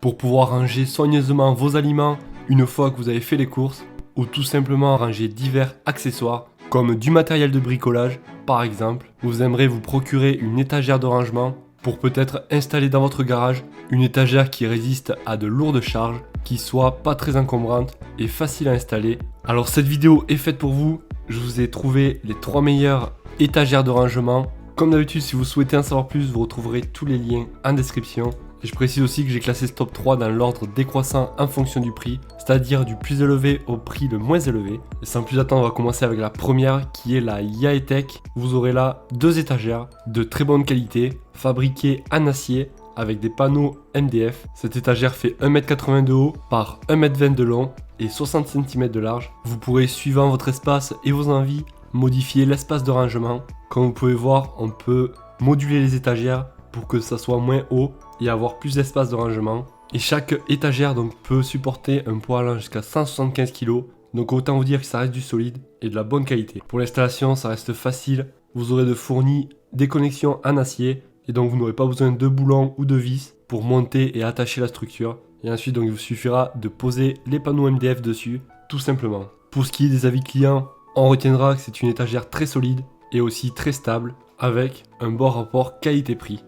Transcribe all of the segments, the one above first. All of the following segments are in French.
pour pouvoir ranger soigneusement vos aliments une fois que vous avez fait les courses, ou tout simplement ranger divers accessoires comme du matériel de bricolage par exemple. Vous aimerez vous procurer une étagère de rangement pour peut-être installer dans votre garage une étagère qui résiste à de lourdes charges, qui soit pas très encombrante et facile à installer. Alors cette vidéo est faite pour vous, je vous ai trouvé les 3 meilleures étagères de rangement. Comme d'habitude, si vous souhaitez en savoir plus, vous retrouverez tous les liens en description. Et je précise aussi que j'ai classé ce top 3 dans l'ordre décroissant en fonction du prix, c'est-à-dire du plus élevé au prix le moins élevé. Et sans plus attendre, on va commencer avec la première qui est la Yaetek. Vous aurez là 2 étagères de très bonne qualité, fabriquées en acier avec des panneaux MDF. Cette étagère fait 1,80 m de haut par 1,20 m de long et 60 cm de large. Vous pourrez, suivant votre espace et vos envies, modifier l'espace de rangement. Comme vous pouvez voir, on peut moduler les étagères pour que ça soit moins haut et avoir plus d'espace de rangement. Et chaque étagère donc peut supporter un poids allant jusqu'à 175 kg. Donc autant vous dire que ça reste du solide et de la bonne qualité. Pour l'installation, ça reste facile. Vous aurez de fournis des connexions en acier et donc vous n'aurez pas besoin de boulons ou de vis pour monter et attacher la structure. Et ensuite donc il vous suffira de poser les panneaux MDF dessus, tout simplement. Pour ce qui est des avis clients, on retiendra que c'est une étagère très solide et aussi très stable avec un bon rapport qualité-prix.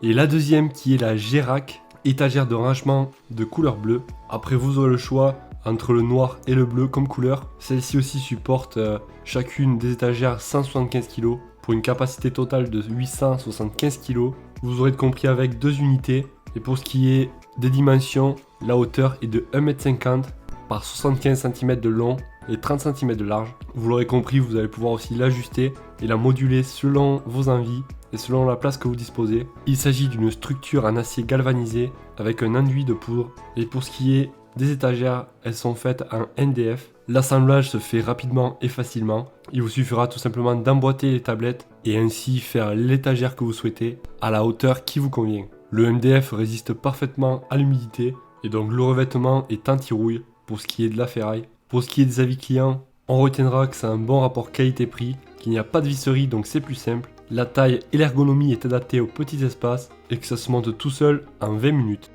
Et la deuxième qui est la Gerac, étagère de rangement de couleur bleue. Après vous aurez le choix entre le noir et le bleu comme couleur. Celle-ci aussi supporte chacune des étagères 175 kg pour une capacité totale de 875 kg. Vous aurez compris avec 2 unités. Et pour ce qui est des dimensions, la hauteur est de 1,50 m par 75 cm de long et 30 cm de large. Vous l'aurez compris, vous allez pouvoir aussi l'ajuster et la moduler selon vos envies et selon la place que vous disposez. Il s'agit d'une structure en acier galvanisé avec un enduit de poudre. Et pour ce qui est des étagères, elles sont faites en NDF. L'assemblage se fait rapidement et facilement. Il vous suffira tout simplement d'emboîter les tablettes et ainsi faire l'étagère que vous souhaitez à la hauteur qui vous convient. Le MDF résiste parfaitement à l'humidité et donc le revêtement est anti-rouille pour ce qui est de la ferraille. Pour ce qui est des avis clients, on retiendra que c'est un bon rapport qualité-prix, qu'il n'y a pas de visserie donc c'est plus simple. La taille et l'ergonomie est adaptée aux petits espaces et que ça se monte tout seul en 20 minutes.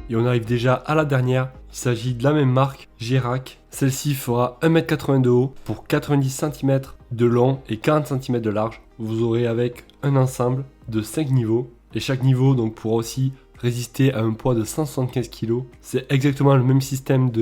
Et on arrive déjà à la dernière, il s'agit de la même marque, Gerac. Celle-ci fera 1,80 m de haut pour 90 cm de long et 40 cm de large. Vous aurez avec un ensemble de 5 niveaux et chaque niveau donc pourra aussi résister à un poids de 175 kg. C'est exactement le même système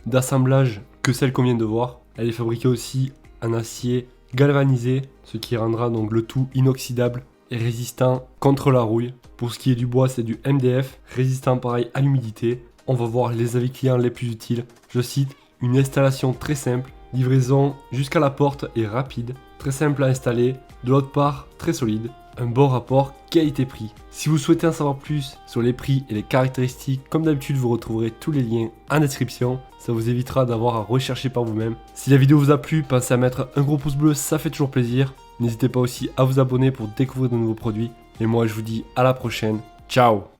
d'assemblage que celle qu'on vient de voir. Elle est fabriquée aussi en acier galvanisé, ce qui rendra donc le tout inoxydable et résistant contre la rouille. Pour ce qui est du bois, c'est du MDF, résistant pareil à l'humidité. On va voir les avis clients les plus utiles. Je cite, une installation très simple, livraison jusqu'à la porte est rapide, très simple à installer, de l'autre part très solide, un bon rapport qualité-prix. Si vous souhaitez en savoir plus sur les prix et les caractéristiques, comme d'habitude vous retrouverez tous les liens en description. Ça vous évitera d'avoir à rechercher par vous-même. Si la vidéo vous a plu, pensez à mettre un gros pouce bleu, ça fait toujours plaisir. N'hésitez pas aussi à vous abonner pour découvrir de nouveaux produits. Et moi je vous dis à la prochaine. Ciao!